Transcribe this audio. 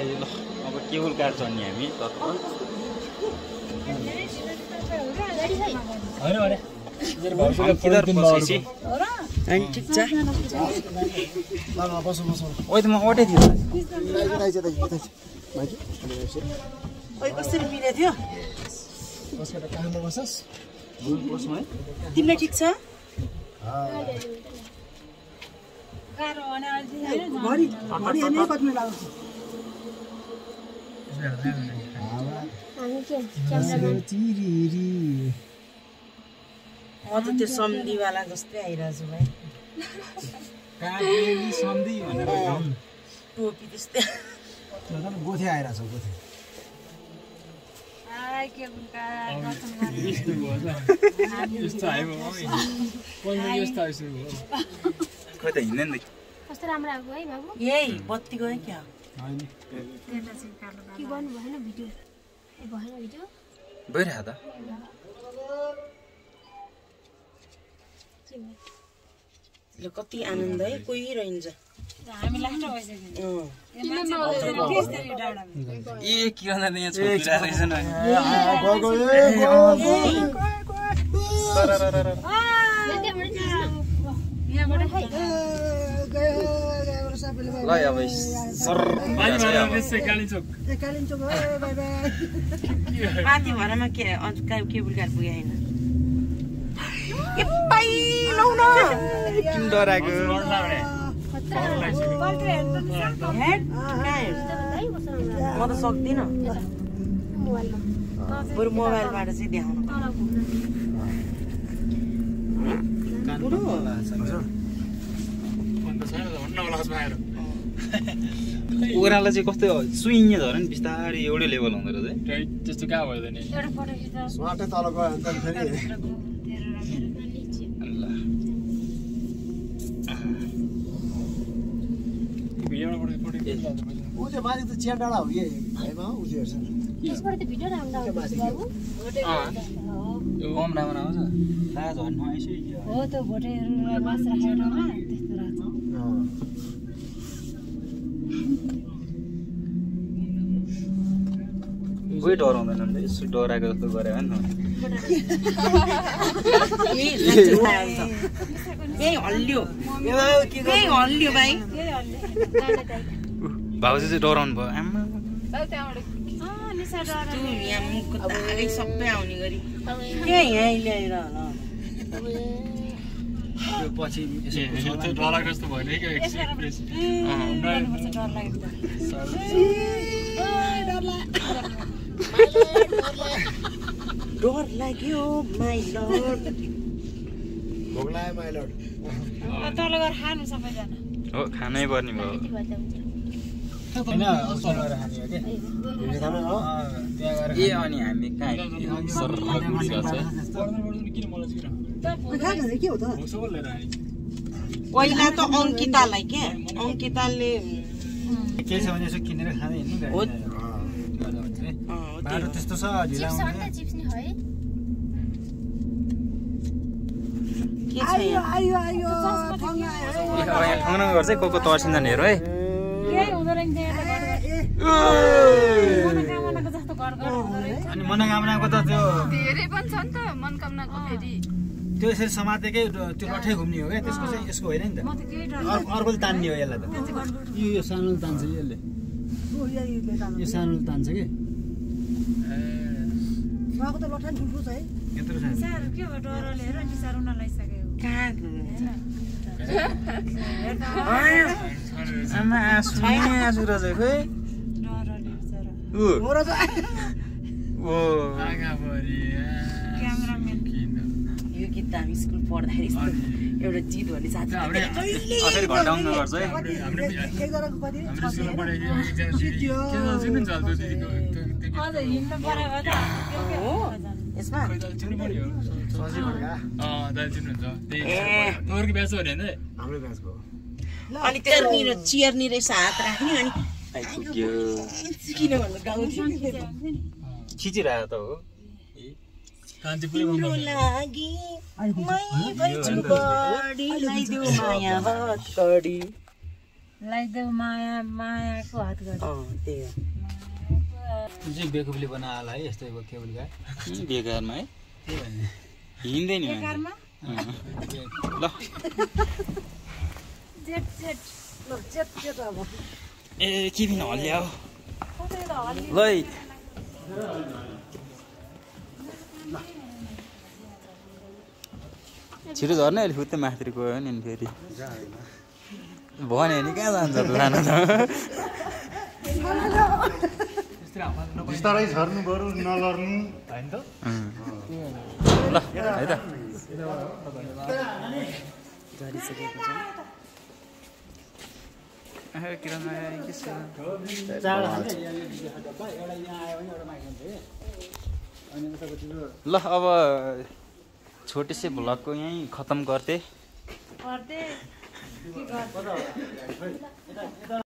ल अब cable car चढ्ने हामी तत्काल किधर पसेपछि अनि ठिक छ ओइ त म ओटे थियो ओइ कसरी मिले थियो तिमीलाई ठिक छ म त त्यो सम्धिवाला जस्तै आइरहेको छु भाइ टोपी त्यस्तै गोथे आइरहेछ गोथे खोइ त हिँड्दैन नि कस्तो राम्रो आएको है बाबु यही बत्ती गयो क्या के गर्नु भएन भिडियो भएन भिडियो भइरहेको त ल कति आनन्द है कोही रहन्छ हामी लास्ट भइसक्यो ए किरण दाइ यहाँ छोकिरा रहेछ न ल अब माथि भरमा के केबुल कार पुगे होइन किन डराएको म त सक्दिनँ बरु मोबाइलबाट चाहिँ देखाउनु ओह्रालो चाहिँ कस्तो सुइङे झऱ्यो नि बिस्तारै एउटै लेभल हुँदो रहेछ त्यस्तो कहाँ भयो नि स्वाटै तल गयो अन्त फेरि ऊ चाहिँ माथि त चिया डाँडा हो कि भाइमा ऊ चाहिँ हेर्छ त्यसबाट त भिडियो राम्रो आउँछ बाबु कम राम्रो आउँछ ताज झर्नु आइसक्यो हो त भोटेहरुलाई मास राखेको ठाउँमा त्यस्तो रहेछ कोही डराउँदैन नि यसो डराएको जस्तो गरे होइन यही हल्लियो यही हल्लियो भाइ भाउजू चाहिँ डराउनु भयो आमा यहाँ मुखको दागै सबै आउने गरी यही ल्याएर होला पछि डराएको जस्तो भयो नि क्या डर लाग्यो माइ लर्ड भोक लाग्यो माइ लर्ड तल गएर खानु सबैजना हो खानै पर्ने भयो ए अनि हामी कहाँ पहिला त अङ्कितालाई के अङ्किताले केही छ भने यसो किनेर खाँदै हिँड्नु बाटो त्यस्तो छ ढिला हुने ठाउँ गर्छ को तर्सिन्छ नि हेर है अनि मनोकामनाको त त्यो धेरै पनि छ नि त मनोकामनाको फेरि त्यो यसरी समातेकै त्यो लठै घुम्ने हो क्या त्यसको चाहिँ यसको होइन नि त अर्कोले तान्ने हो यसलाई त यो सानोले तान्छ यसले यो सानोले तान्छ कि त लठा ठुल्ठुलो छ है यत्रो सानो के भयो डरले हेर नि सारो नलाइसक्यो आमा आँसु आँसु रहेछ खोइ यो गीत त हामी स्कुल पढ्दाखेरि एउटा जित भन्ने साथी घटाउनु गर्छ है यसमा अनि त्यहाँनिर चियरनिर यसो हात राख्ने अनि किन भन्नु गाउँथ्यो खिचिरहेको त हो तिम्रो लागि मै भन्छु बढी ल्याइदेऊ माया हतकडी लाइदेऊ मायाको हात गर्छ त्यही हो जुन चाहिँ बेकुबले बनाएला है यस्तो केबुल गाई बेकारमा है के भन्ने हिँड्दैन बेकारमा ल जेट जेट ल जेट जेट अब ए के बिन हल्ल्या हो कतै त हल्ली ल है। छिटो झर्ने अहिले फुत्तै माथितिर गयो नि फेरि भन्यो नि कहाँ जान्छ लानु त बिस्तारै झर्नु बरु नलड्नु होइन त ल है त झरिसकेको छ ल अब छोटे से भ्लग को यहीँ खत्म करते गर्दै के गर्छ